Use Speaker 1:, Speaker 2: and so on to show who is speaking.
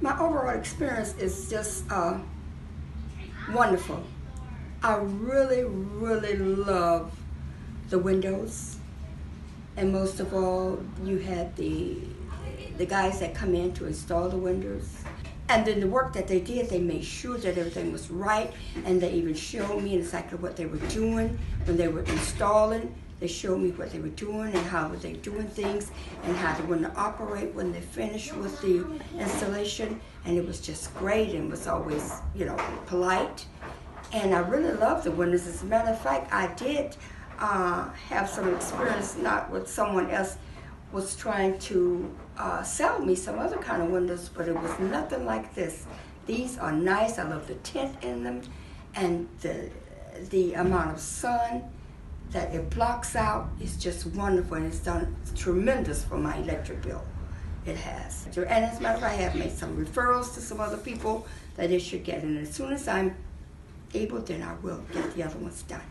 Speaker 1: My overall experience is just wonderful. I really, really love the windows, and most of all, you had the guys that come in to install the windows. And then the work that they did, they made sure that everything was right, and they even showed me exactly what they were doing when they were installing. They showed me what they were doing and how they were doing things and how they were going to operate when they finished with the installation. And it was just great, and was always, polite. And I really loved the windows. As a matter of fact, I did have some experience, not with someone else was trying to sell me some other kind of windows, but it was nothing like this. These are nice. I love the tint in them, and the amount of sun that it blocks out is just wonderful, and it's done tremendous for my electric bill. It has. And as a matter of fact, I have made some referrals to some other people that it should get, and as soon as I'm able, then I will get the other ones done.